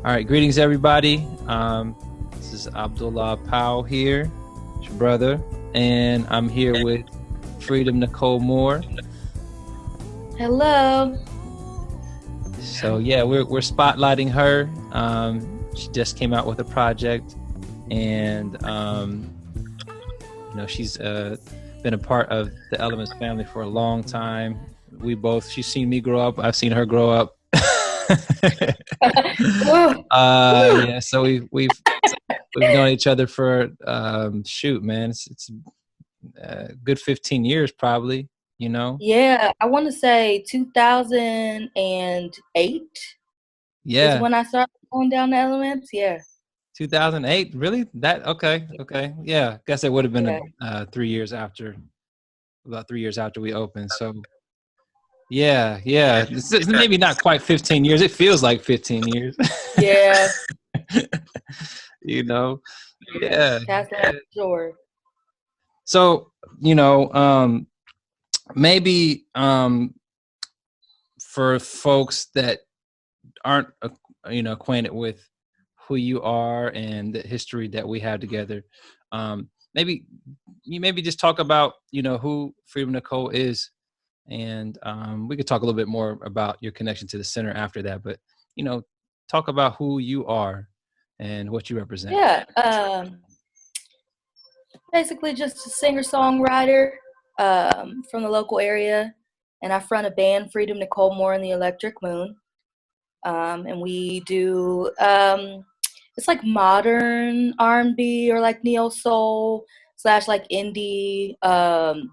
All right, greetings everybody. This is Abdullah Powell here, it's your brother, and I'm here with Freedom Nicole Moore. Hello. So yeah, we're spotlighting her. She just came out with a project, and she's been a part of the Elementz family for a long time. She's seen me grow up. I've seen her grow up. Yeah, so we've known each other for it's a good 15 years probably, Yeah, I want to say 2008 is when I started going down the Elementz. Yeah. 2008, really? Okay. Yeah, guess it would have been 3 years after, about 3 years after we opened. So yeah. It's maybe not quite 15 years. It feels like 15 years. Yeah. Yeah. Past that, sure. So, maybe for folks that aren't, acquainted with who you are and the history that we have together, maybe just talk about, who Freedom Nicole is. And we could talk a little bit more about your connection to the center after that. But, talk about who you are and what you represent. Yeah. Basically just a singer-songwriter from the local area. And I front a band, Freedom Nicole Moore and the Electric Moon. And we do, it's like modern R&B or like neo soul / like indie,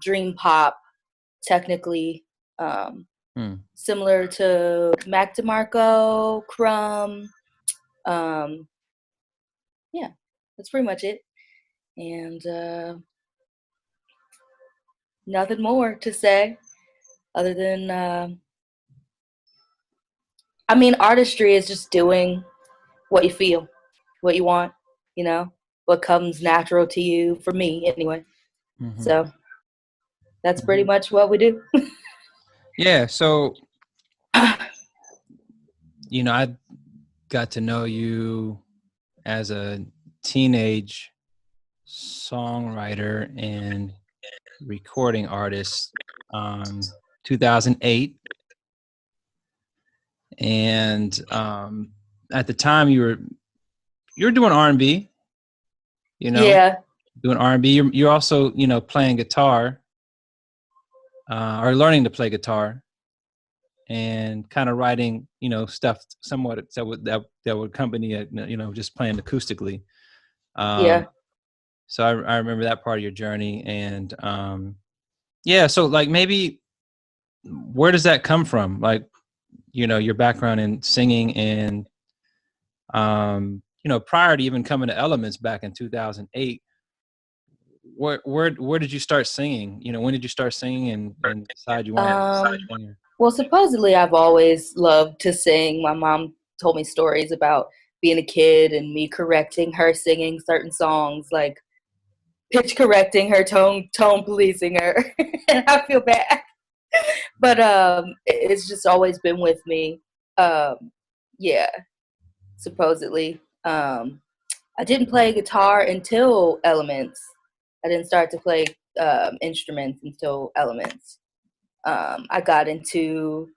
dream pop, technically, similar to Mac DeMarco, Crumb. Yeah, that's pretty much it. And nothing more to say other than, artistry is just doing what you feel, what you want, what comes natural to you, for me anyway. Mm-hmm. So that's pretty much what we do. Yeah, so I got to know you as a teenage songwriter and recording artist, 2008. And at the time you were doing R&B, Yeah, doing R&B. You're also, playing guitar, or learning to play guitar, and kind of writing, stuff somewhat that would accompany it, just playing acoustically. Yeah. So I remember that part of your journey, and so like maybe where does that come from? Like, your background in singing and, prior to even coming to Elementz back in 2008, where did you start singing? When did you start singing and decide you wanted to be a singer? Well, supposedly I've always loved to sing. My mom told me stories about being a kid and me correcting her singing certain songs, like pitch correcting her, tone policing her. And I feel bad. But it's just always been with me. Yeah, supposedly. I didn't play guitar until Elementz. I didn't start to play instruments until Elementz. I got into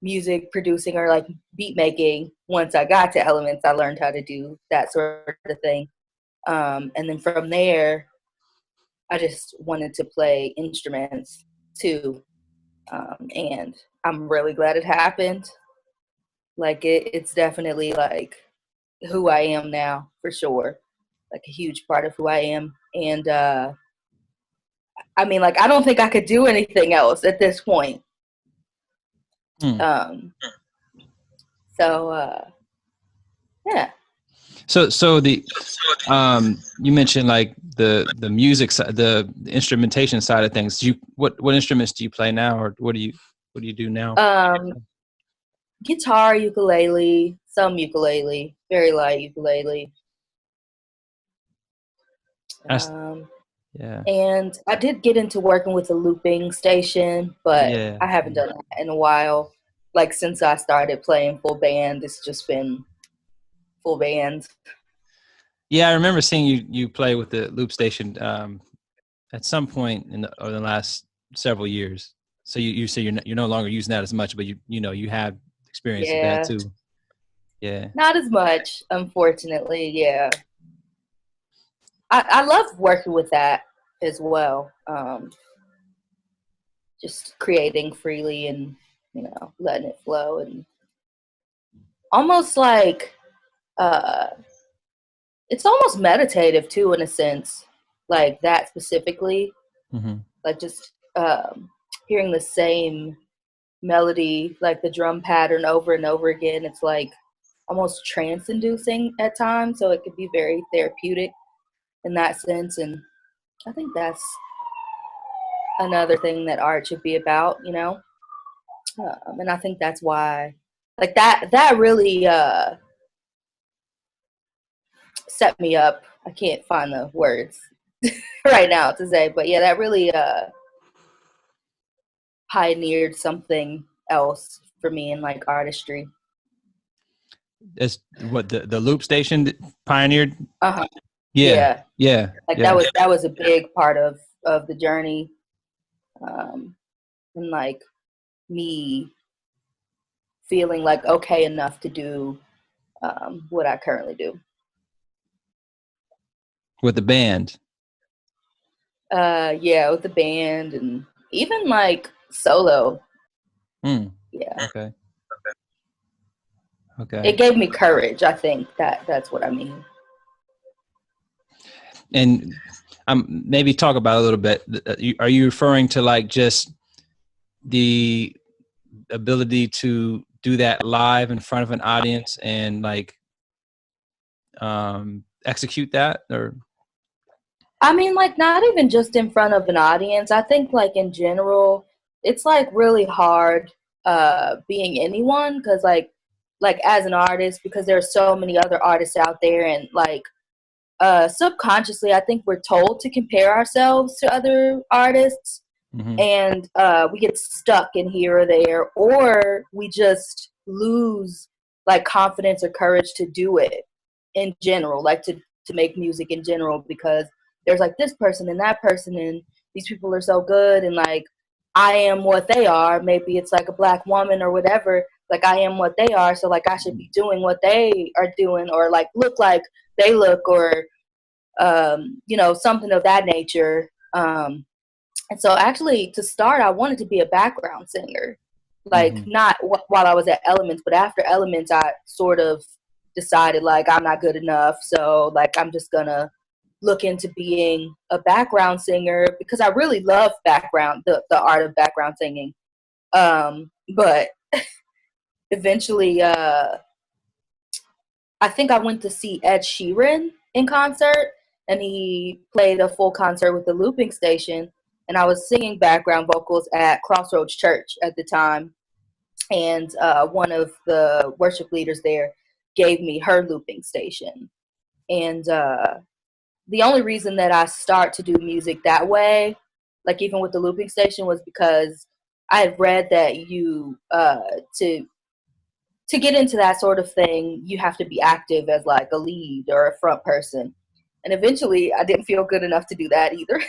music producing or like beat making once I got to Elementz. I learned how to do that sort of thing. And then from there, I just wanted to play instruments too. And I'm really glad it happened. Like it's definitely like who I am now, for sure. Like a huge part of who I am. And I don't think I could do anything else at this point. Yeah. So the you mentioned like the music side, the instrumentation side of things. What instruments do you play now, or what do you do now? Guitar, ukulele, some ukulele, very light ukulele. Yeah. And I did get into working with a looping station, but I haven't done that in a while. Like since I started playing full band, it's just been full band. Yeah, I remember seeing you play with the loop station at some point over the last several years. So you say you're no longer using that as much, but you have experience with that Yeah, too. Yeah. not as much, unfortunately. Yeah, I love working with that as well. Just creating freely and letting it flow, and almost like uh, it's almost meditative too, in a sense, like that specifically. Mm-hmm. Like just hearing the same melody, like the drum pattern over and over again. It's like almost trance inducing at times, so it could be very therapeutic in that sense. And I think that's another thing that art should be about, and I think that's why, like that really set me up. I can't find the words right now to say, but yeah, that really pioneered something else for me in like artistry. That's what the loop station pioneered. Uh-huh. Yeah, Yeah. yeah, Like yeah. that was a big part of the journey. And like me feeling like okay enough to do what I currently do. With the band. Yeah, with the band and even like solo. Mm. Yeah. Okay. Okay. It gave me courage, I think that's what I mean. And maybe talk about it a little bit. Are you referring to like just the ability to do that live in front of an audience and like execute that, or? I mean, like not even just in front of an audience. I think like in general, it's like really hard being anyone, because like as an artist, because there are so many other artists out there, and like subconsciously I think we're told to compare ourselves to other artists, Mm-hmm. and we get stuck in here or there, or we just lose like confidence or courage to do it in general, like to make music in general, because there's like this person and that person, and these people are so good, and like I am what they are. Maybe it's like a Black woman or whatever, like I am what they are, so like I should be doing what they are doing, or like look like they look, or something of that nature. And so actually to start, I wanted to be a background singer, like Mm-hmm. not while I was at Elementz, but after Elementz, I sort of decided like I'm not good enough. So like I'm just gonna look into being a background singer, because I really love the art of background singing. But eventually, I think I went to see Ed Sheeran in concert, and he played a full concert with the looping station. And I was singing background vocals at Crossroads Church at the time. And one of the worship leaders there gave me her looping station. And the only reason that I start to do music that way, like even with the looping station, was because I had read that to get into that sort of thing, you have to be active as like a lead or a front person. And eventually I didn't feel good enough to do that either.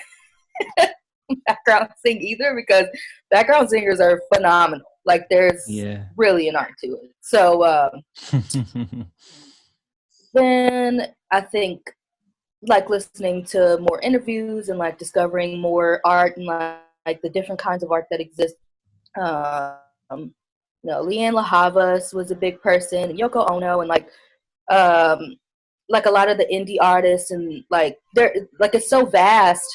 Background sing either, because background singers are phenomenal. Like there's Yeah. really an art to it. So then I think like listening to more interviews and like discovering more art and like the different kinds of art that exist. Leanne LaHavas was a big person, and Yoko Ono, and like a lot of the indie artists, and like they're like it's so vast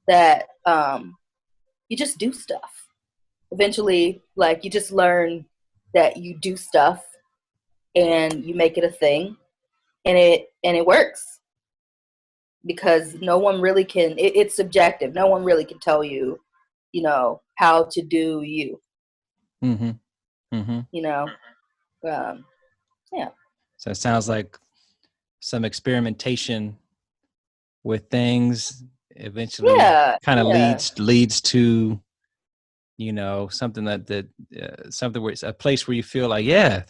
that you just do stuff. Eventually, like you just learn that you do stuff and you make it a thing, and it works, because no one really can. It's subjective. No one really can tell you, how to do you. Mm-hmm. Mm-hmm. Yeah. So it sounds like some experimentation with things eventually Yeah. kind of Yeah. leads to something that something where it's a place where you feel like, yeah,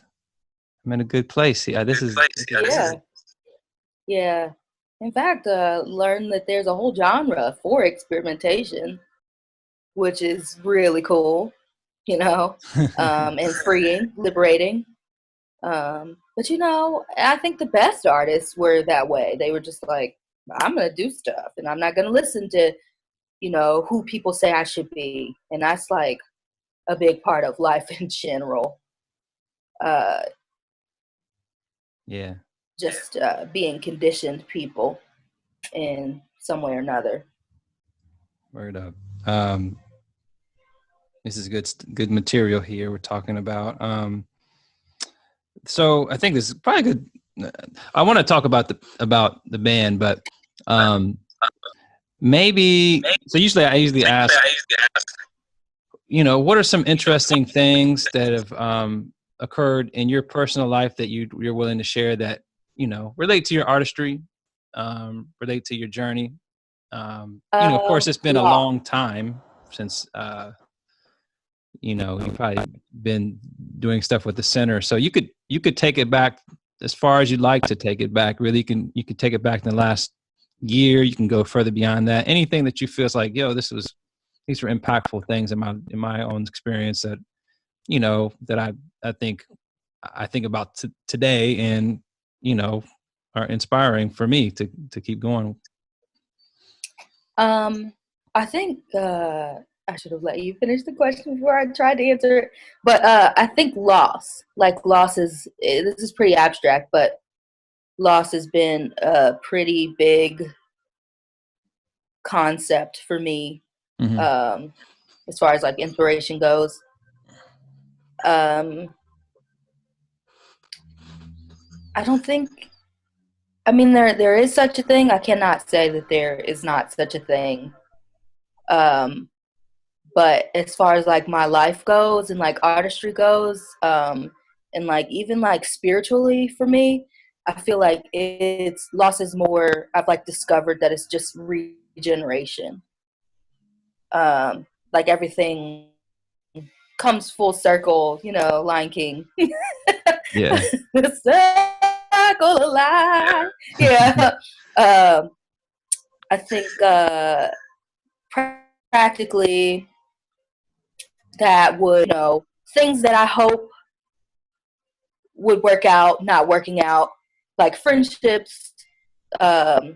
I'm in a good place. Yeah, this is Yeah. Yeah. In fact, learned that there's a whole genre for experimentation, which is really cool, and freeing, liberating. But I think the best artists were that way. They were just like, I'm gonna do stuff, and I'm not gonna listen to, who people say I should be, and that's like a big part of life in general. yeah. Just being conditioned people in some way or another. Word up. This is good material here we're talking about. So I think this is probably good. I want to talk about the band, but maybe. So usually I ask, what are some interesting things that have occurred in your personal life that you're willing to share that relate to your artistry, relate to your journey. Of course, it's been a long time since you've probably been doing stuff with the center, so you could take it back as far as you'd like to take it back. Really, you could take it back in the last year. You can go further beyond that. Anything that you feel is like, these were impactful things in my own experience that that I think about today, and are inspiring for me to keep going. I think I should have let you finish the question before I tried to answer it. But I think loss is, this is pretty abstract, but loss has been a pretty big concept for me, as far as like inspiration goes. I don't think. I mean, there is such a thing. I cannot say that there is not such a thing. But as far as like my life goes and like artistry goes, and like even like spiritually for me, I feel like it's loss is more. I've like discovered that it's just regeneration. Like everything comes full circle. Lion King. Yeah. The circle of life. Yeah. I think practically that would, things that I hope would work out, not working out, like friendships, my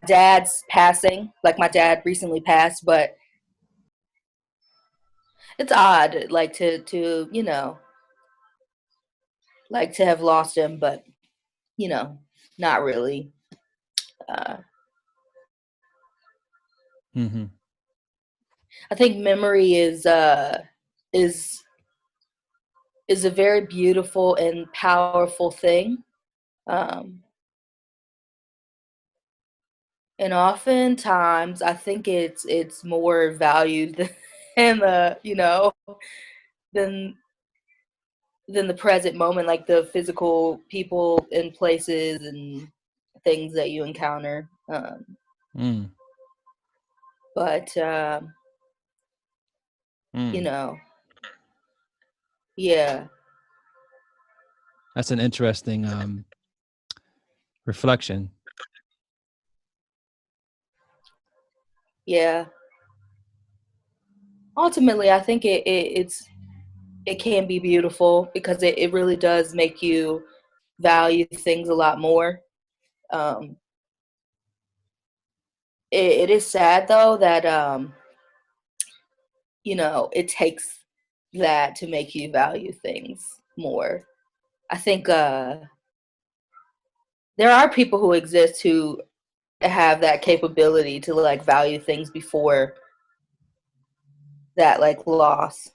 dad's passing, like my dad recently passed, but it's odd, like to like to have lost him, but not really. I think memory is a very beautiful and powerful thing, and oftentimes I think it's more valued than than than the present moment, like the physical people and places and things that you encounter. But yeah. That's an interesting reflection. Yeah. Ultimately, I think it can be beautiful because it really does make you value things a lot more. It is sad though that it takes that to make you value things more. I think there are people who exist who have that capability to like value things before that like loss.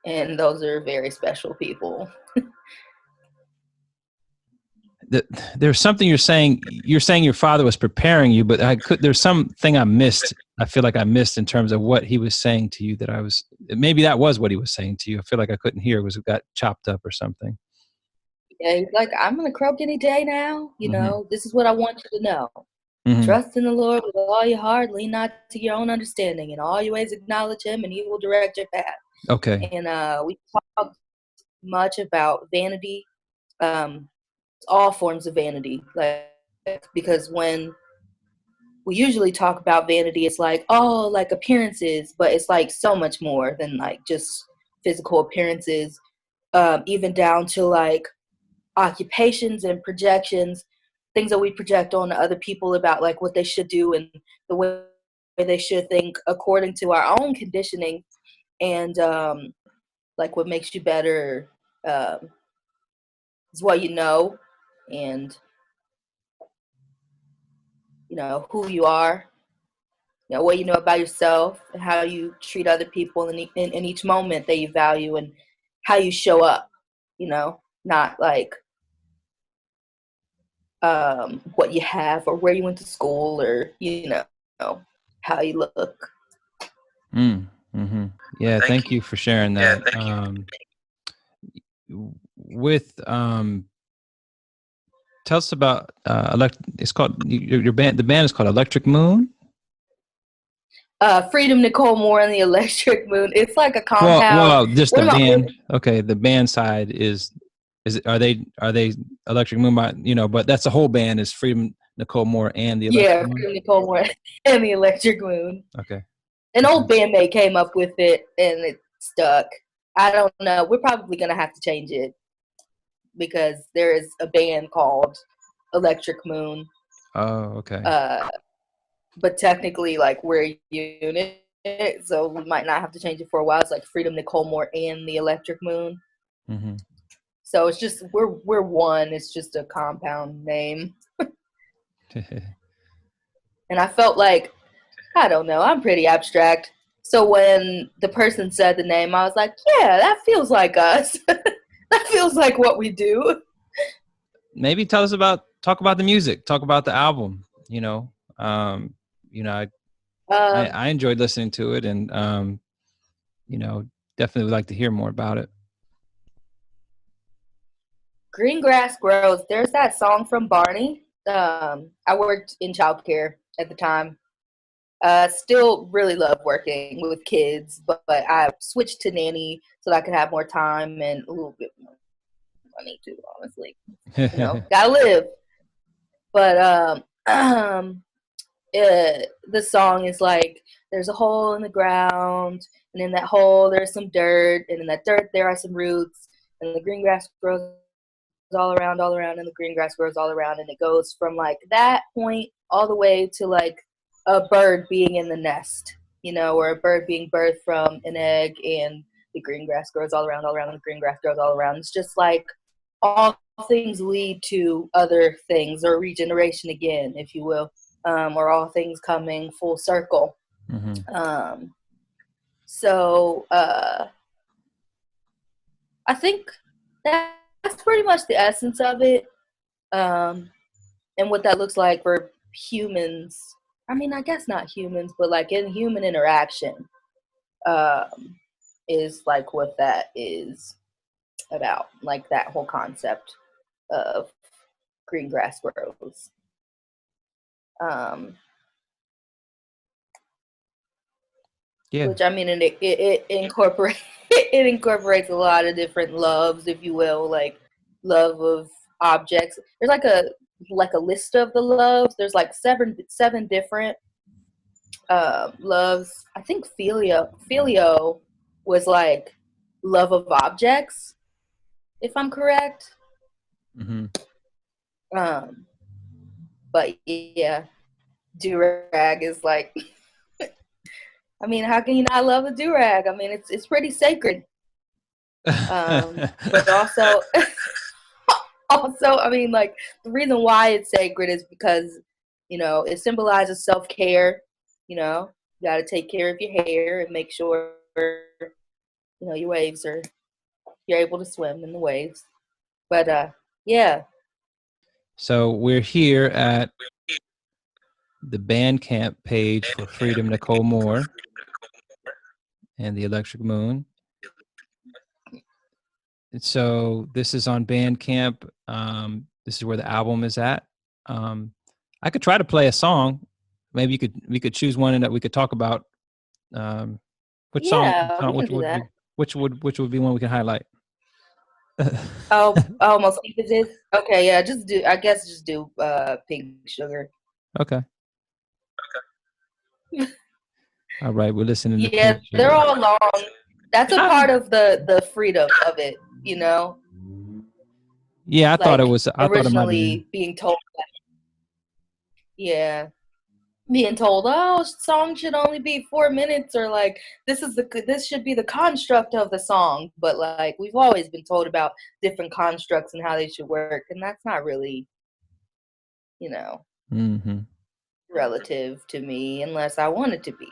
And those are very special people. There's something you're saying your father was preparing you, but there's something I missed. I feel like I missed in terms of what he was saying to you maybe that was what he was saying to you. I feel like I couldn't hear. It got chopped up or something. Yeah, he's like, I'm going to croak any day now. This is what I want you to know. Trust in the Lord with all your heart, lean not to your own understanding. In all your ways acknowledge him and he will direct your path. Okay. And we talked much about vanity, um, all forms of vanity, like because when we usually talk about vanity, it's like, oh, like appearances, but it's like so much more than like just physical appearances, even down to like occupations and projections, things that we project on other people about like what they should do and the way they should think according to our own conditioning, and like what makes you better um, is what you know, and you know who you are, you know what you know about yourself, and how you treat other people in each moment that you value, and how you show up, you know, not like what you have or where you went to school or you know how you look. Mm-hmm. Yeah, thank you for sharing that. With tell us about it's called your band. The band is called Electric Moon. Freedom Nicole Moore and the Electric Moon. It's like a compound. Well, just the One of my band. Okay, the band side is it, are they Electric Moon? But that's the whole band is Freedom Nicole Moore and the Electric yeah, Moon. Freedom Nicole Moore and the Electric Moon. Okay. An Okay. old bandmate came up with it and it stuck. I don't know. We're probably gonna have to change it because there is a band called Electric Moon. Oh, okay. But technically, like we're a unit, so we might not have to change it for a while. It's like Freedom Nicole Moore and the Electric Moon. Mm-hmm. So it's just we're one. It's just a compound name. And I felt like, I don't know, I'm pretty abstract. So when the person said the name, I was like, yeah, that feels like us. That feels like what we do. Maybe talk about the music, talk about the album. You know, Um, I enjoyed listening to it, and definitely would like to hear more about it. Green Grass Grows. There's that song from Barney. I worked in childcare at the time. Still really love working with kids, but I switched to nanny so that I could have more time and a little bit more money too, honestly. You know, gotta live. But the song is like, there's a hole in the ground, and in that hole there's some dirt, and in that dirt there are some roots, and the green grass grows all around, and the green grass grows all around, and it goes from like that point all the way to like a bird being in the nest, you know, or a bird being birthed from an egg, and the green grass grows all around, and the green grass grows all around. It's just like all things lead to other things, or regeneration again, if you will, or all things coming full circle. Mm-hmm. So I think that's pretty much the essence of it, and what that looks like for humans. I mean, I guess not humans, but like in human interaction, um, is like what that is about, like that whole concept of green grass grows. Um, Yeah. which I mean, it incorporates it incorporates a lot of different loves, if you will, like love of objects. There's like a list of the loves. There's like seven different loves. I think filio was like love of objects, if I'm correct. Mm-hmm. Um, but yeah, durag is like, I mean, how can you not love a durag? I mean, it's pretty sacred. But also, I mean, like the reason why it's sacred is because, you know, it symbolizes self-care. You know, you got to take care of your hair and make sure, you know, you're able to swim in the waves. But yeah. So we're here at the Bandcamp page for Freedom Nicole Moore and the Electric Moon. So this is on Bandcamp. This is where the album is at. I could try to play a song. Maybe we could choose one and that we could talk about. Which song? Yeah, we can do that. Which would be one we can highlight? Oh, most is. Okay, yeah, just do. I guess just do Pink Sugar. Okay. All right, we're listening to Yeah, Pink they're Sugar. all long. That's a part of the freedom of it, you know. Yeah, I thought it Like was. I thought it might be. originally being told. Yeah, being told, oh, song should only be 4 minutes, or like this should be the construct of the song. But like we've always been told about different constructs and how they should work, and that's not really, you know, relative to me unless I want it to be.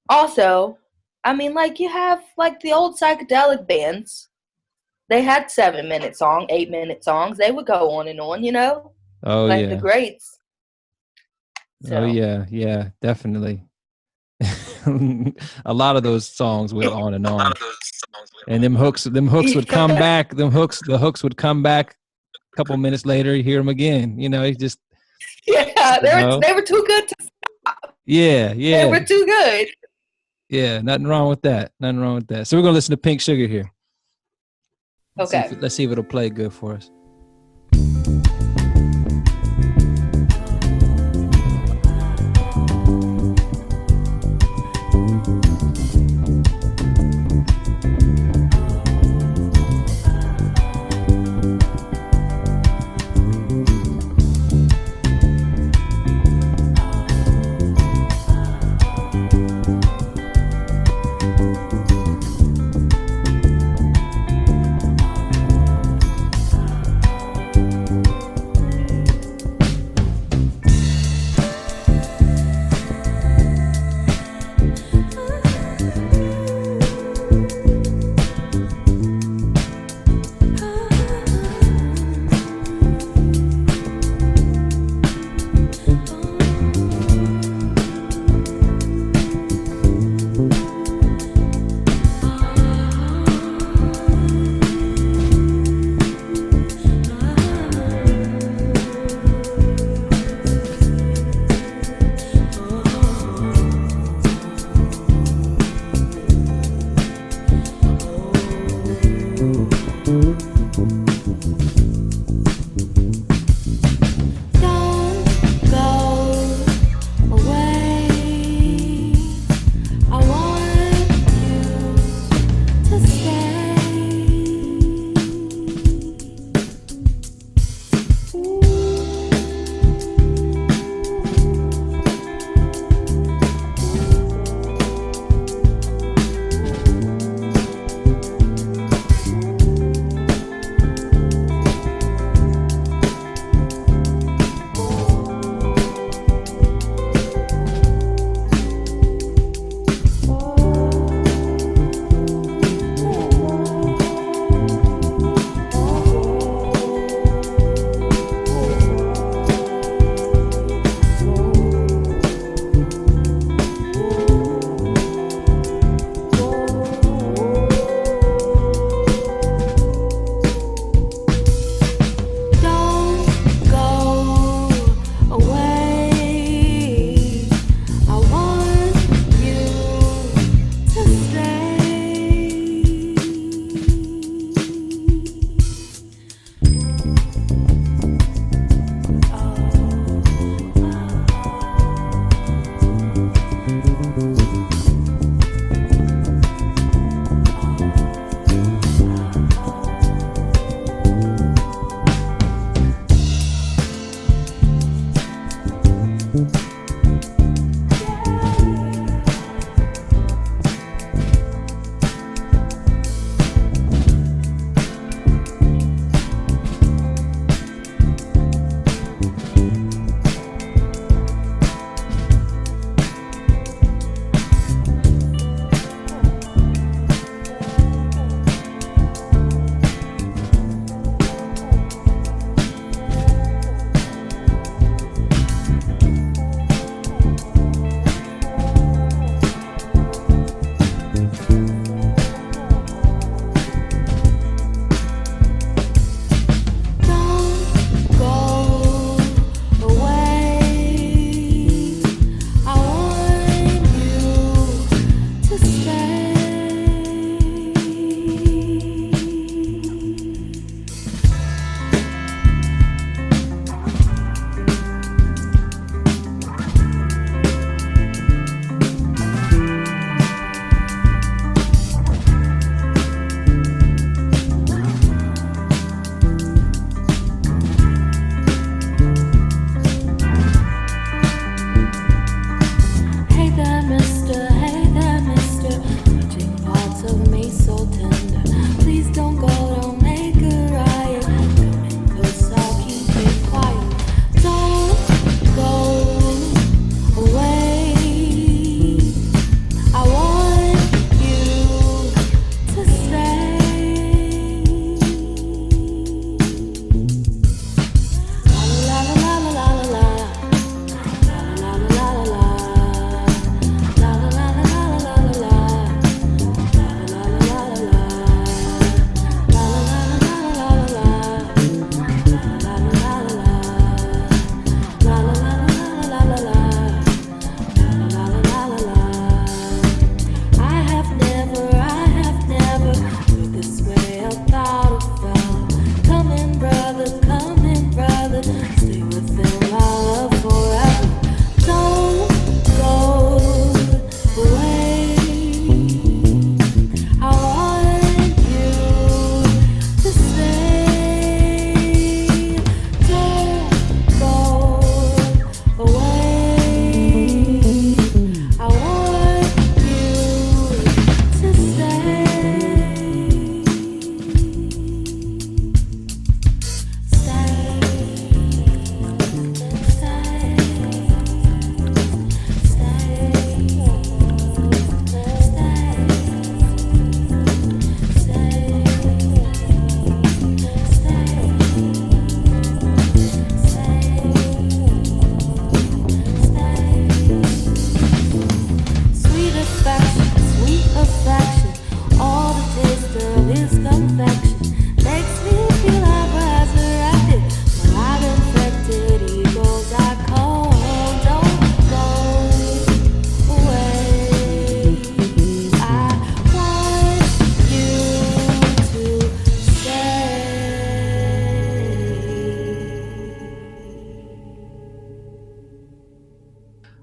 Also, I mean, like you have like the old psychedelic bands. They had 7-minute song, 8-minute songs. They would go on and on, you know, Oh like the yeah. greats. Oh So. yeah, definitely. A lot of those songs went on and on, and them hooks would come back. The hooks would come back a couple minutes later. You hear them again. You know, it's just they were too good to stop. Yeah. They were too good. Yeah, nothing wrong with that. Nothing wrong with that. So we're gonna listen to Pink Sugar here. Okay. Let's see if it'll play good for us.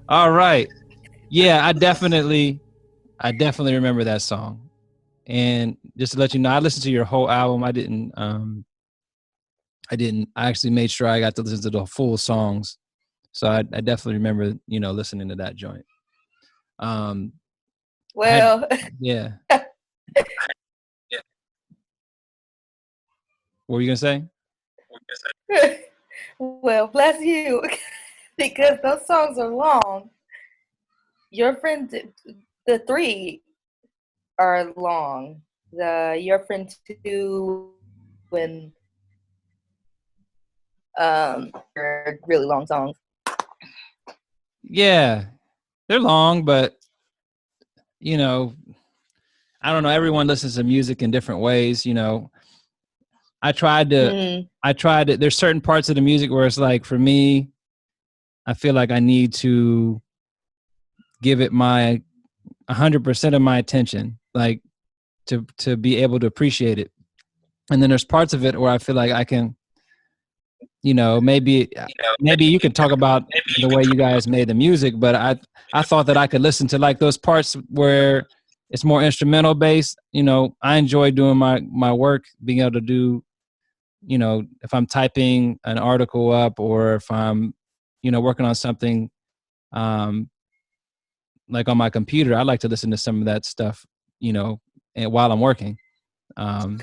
All right. Yeah, I definitely remember that song. And just to let you know, I listened to your whole album. I actually made sure I got to listen to the full songs. So I definitely remember, listening to that joint. Um, I had, Well, yeah. Yeah. What were you gonna say? well, bless you, because those songs are long. Your friend, the three are long. The Your Friend Two and are really long songs. Yeah, they're long, but you know, I don't know. Everyone listens to music in different ways. I tried to, Mm. There's certain parts of the music where it's like, for me, I feel like I need to give it my 100% of my attention, like to be able to appreciate it. And then there's parts of it where I feel like I can, maybe you could talk about the way you guys made the music, but I thought that I could listen to like those parts where it's more instrumental based. I enjoy doing my work, being able to do, if I'm typing an article up, or if I'm, working on something, um, like on my computer, I like to listen to some of that stuff, and while I'm working. Um,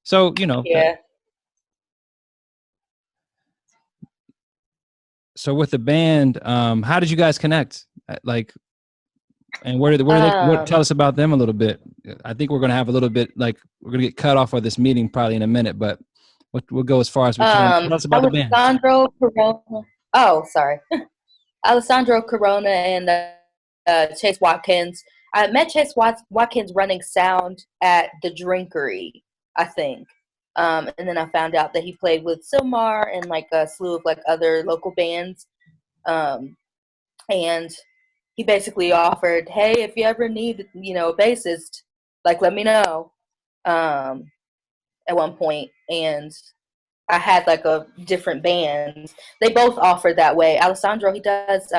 so, that, Yeah. so with the band, how did you guys connect? Like, and tell Um, us about them a little bit. I think we're going to have a little bit, like, we're going to get cut off of this meeting probably in a minute, but we'll go as far as we can. Tell us about the band. Alessandro Corona. Oh, sorry. Alessandro Corona and Chase Watkins. I met Chase Watkins running sound at the Drinkery, I think. And then I found out that he played with Silmar and like a slew of like other local bands. Um, and he basically offered, hey, if you ever need, a bassist, like let me know. Um, at one point, and I had like a different band. They both offered that way. Alessandro, he does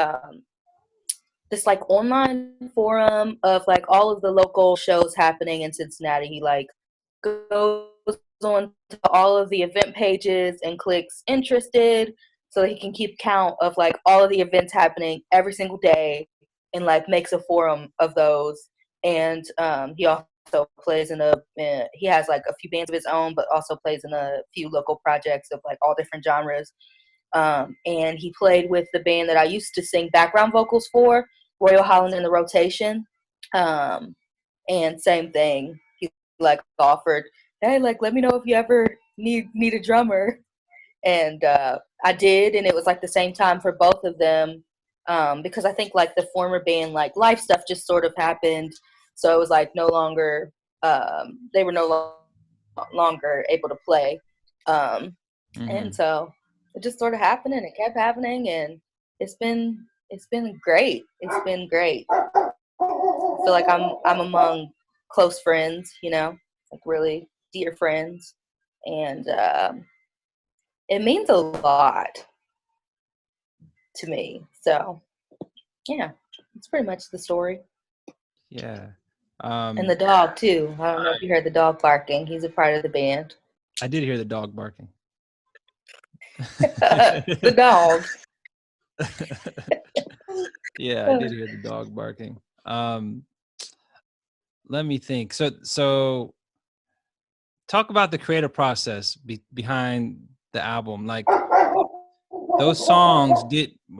this like online forum of like all of the local shows happening in Cincinnati. He like goes on to all of the event pages and clicks interested so that he can keep count of like all of the events happening every single day, and like makes a forum of those. And he also plays he has like a few bands of his own, but also plays in a few local projects of like all different genres. And he played with the band that I used to sing background vocals for, Royal Holland and the Rotation. Um, and same thing, he like offered, hey, like let me know if you ever need a drummer. And I did, and it was like the same time for both of them, because I think like the former band, like life stuff just sort of happened, so it was like no longer, they were longer able to play. Um, Mm-hmm. and so it just sort of happened, and it kept happening, and it's been great. It's been great. I feel like I'm among close friends, like really dear friends, and it means a lot to me. So yeah, it's pretty much the story. Yeah. And the Um, dog too. I don't know if you heard the dog barking. He's a part of the band. I did hear the dog barking. The dog. Yeah, I did hear the dog barking. Let me think. So talk about the creative process behind the album. Like, those songs,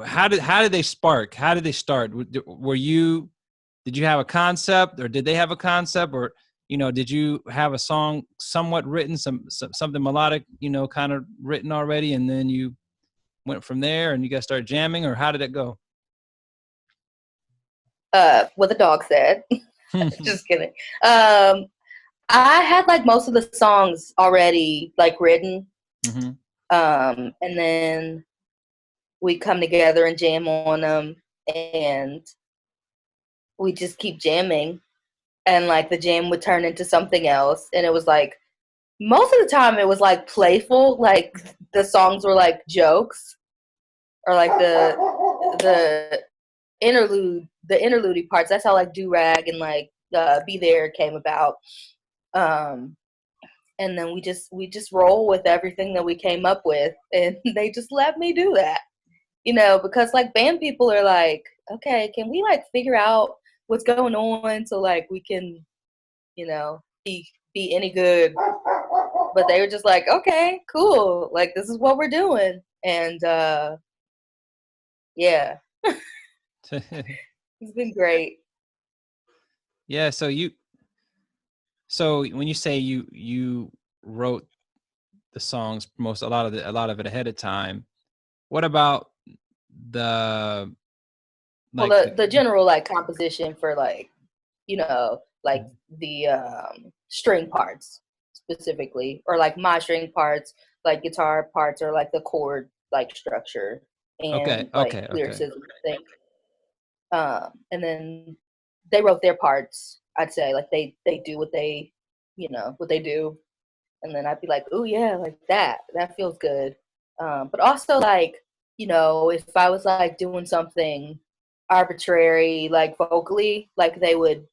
how did they spark? How did they start? Did you have a concept, or did they have a concept, or did you have a song somewhat written, something melodic, kind of written already, and then you went from there and you guys started jamming, or how did it go? What the dog said. Just kidding. Um, I had like most of the songs already like written. Mm-hmm. And then we come together and jam on them, and we just keep jamming, and like the jam would turn into something else, and it was like most of the time it was like playful, like the songs were like jokes, or like the the interlude parts. That's how like Do Rag and like Be There came about. And then we just roll with everything that we came up with, and they just let me do that, because like band people are like, okay, can we like figure out what's going on so like we can, be any good? But they were just like, okay, cool, like this is what we're doing, and yeah, it's been great. Yeah. So when you say you wrote the songs, a lot of it ahead of time, what about the Well, like the general like composition for like, like the string parts specifically, or like my string parts, like guitar parts, or like the chord like structure okay, and like okay, okay. lyricism thing. And then they wrote their parts. I'd say like they do what they, what they do, and then I'd be like, oh yeah, like that feels good. But also like, if I was like doing something arbitrary like vocally, like they would,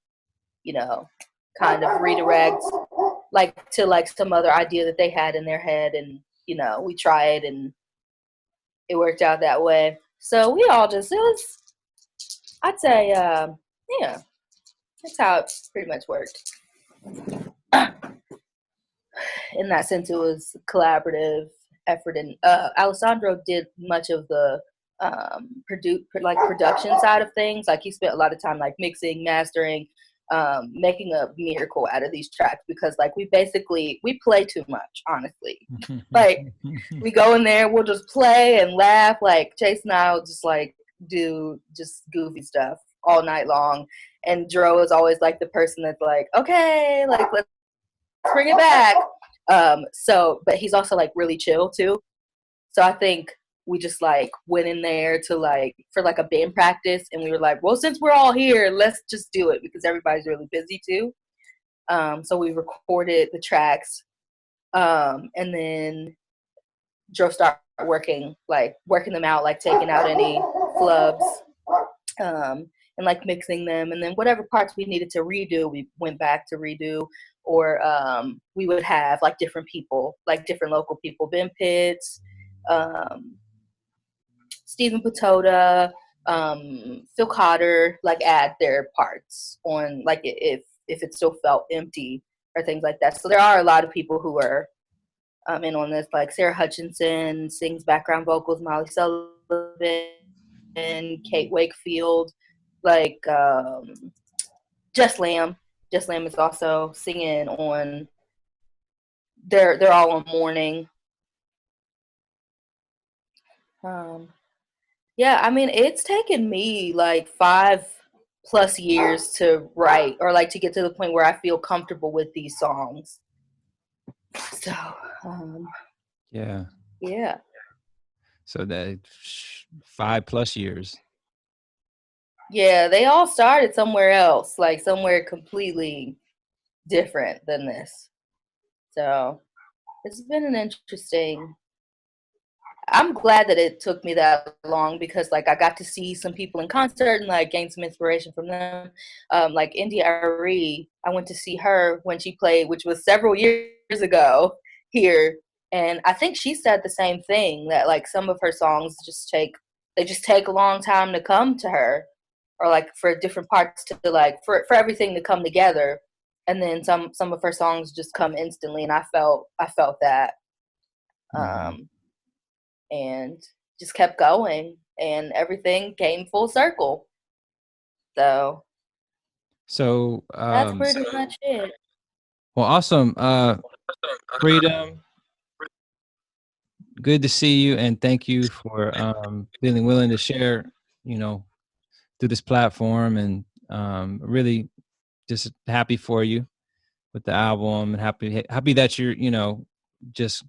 kind of redirect like to like some other idea that they had in their head, and we tried and it worked out that way. So we all just, it was, I'd say, yeah, that's how it pretty much worked. In that sense, it was collaborative effort, and Alessandro did much of the production side of things. Like he spent a lot of time like mixing, mastering, making a miracle out of these tracks, because like we play too much, honestly. Like we go in there, we'll just play and laugh. Like Chase and I will just like do just goofy stuff all night long, and Dro is always like the person that's like, okay, like let's bring it back. But he's also like really chill too. So I think we just like went in there to like for like a band practice, and we were like, well, since we're all here, let's just do it, because everybody's really busy too. So we recorded the tracks, and then Joe started working them out, like taking out any flubs, and like mixing them, and then whatever parts we needed to redo, we went back to redo. Or we would have like different people, like different local people, Ben Pitts, Stephen Patota, Phil Cotter, like add their parts on, like if it still felt empty or things like that. So there are a lot of people who are in on this, like Sarah Hutchinson sings background vocals, Molly Sullivan, Kate Wakefield, like Jess Lamb. Jess Lamb is also singing on. They're all on Morning. Yeah, I mean, it's taken me like 5+ years to write, or like to get to the point where I feel comfortable with these songs. So, yeah. Yeah. So that 5+ years. Yeah, they all started somewhere else, like somewhere completely different than this. So it's been an interesting. I'm glad that it took me that long, because like I got to see some people in concert and like gain some inspiration from them. Like India Arie, I went to see her when she played, which was several years ago here, and I think she said the same thing, that like some of her songs just take a long time to come to her, or like for different parts to like for everything to come together, and then some of her songs just come instantly, and I felt that. Mm-hmm. And just kept going, and everything came full circle. So that's pretty much it. Well, awesome. Freedom, good to see you, and thank you for being willing to share, through this platform, and really just happy for you with the album, and happy that you're, just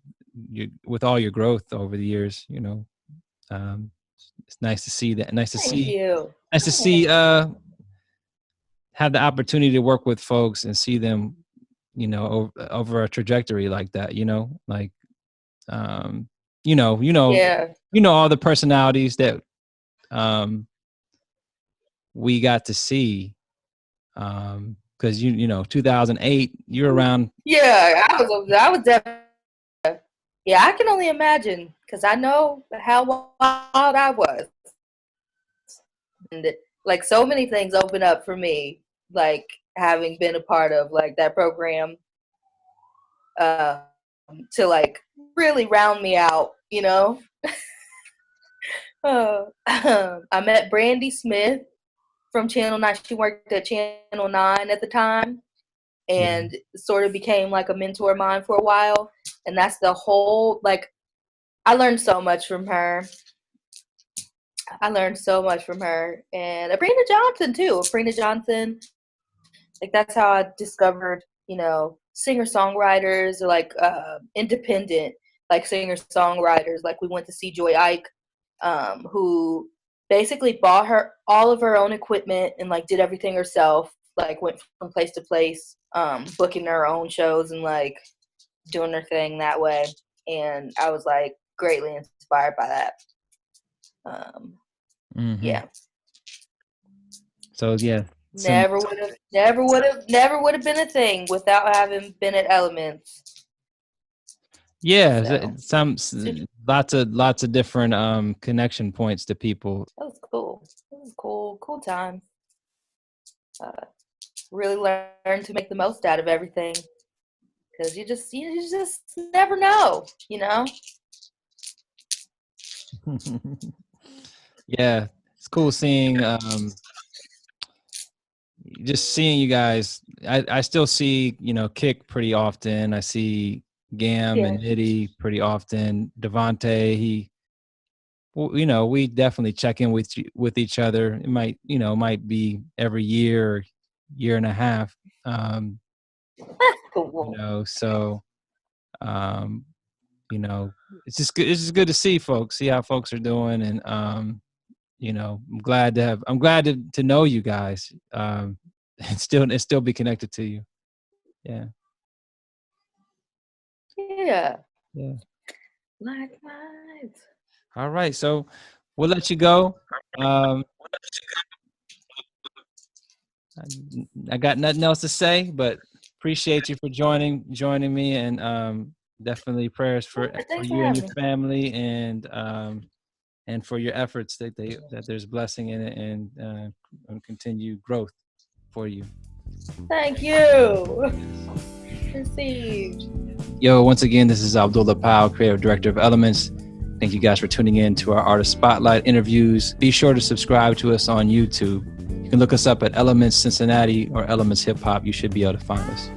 you with all your growth over the years. It's nice to see that. Thank you. Nice to see. Have the opportunity to work with folks and see them, over a trajectory like that. Like, um, Yeah. all the personalities that we got to see, because you know 2008, you're around. Yeah, I was definitely. Yeah, I can only imagine because I know how wild I was, and like so many things open up for me, like having been a part of like that program, uh, to like really round me out, you know. I met Brandy Smith from Channel 9. She worked at Channel 9 at the time and sort of became like a mentor of mine for a while. And that's the whole, like, I learned so much from her. And Aprina Johnson, too. Aprina Johnson, like, that's how I discovered, you know, singer-songwriters or, like, independent, like, singer-songwriters. Like, we went to see Joy Ike, who basically bought her all of her own equipment and like did everything herself, like went from place to place, booking her own shows and like doing her thing that way. And I was like greatly inspired by that. Yeah. So yeah, Never would have been a thing without having been at Elementz. Yeah, So. some lots of different connection points to people. That was cool. It was cool time. Really learned to make the most out of everything because you just never know, you know. Yeah, it's cool seeing just seeing you guys. I still see, you know, Kick pretty often. I see Gam and Nitty pretty often. Devontae, you know, we definitely check in with each other. It might be every year or year and a half. Cool. You know, so you know, it's just good to see folks, see how folks are doing, and you know, I'm glad to know you guys, and still be connected to you. Yeah. Likewise. All right, so we'll let you go. I got nothing else to say, but appreciate you for joining me, and definitely prayers for you and your family, and for your efforts that there's blessing in it, and continued growth for you. Thank you. Received. Yo, once again, this is Abdullah Powell, creative director of Elementz. Thank you guys for tuning in to our Artist Spotlight interviews. Be sure to subscribe to us on YouTube. You can look us up at Elementz Cincinnati or Elementz Hip Hop. You should be able to find us.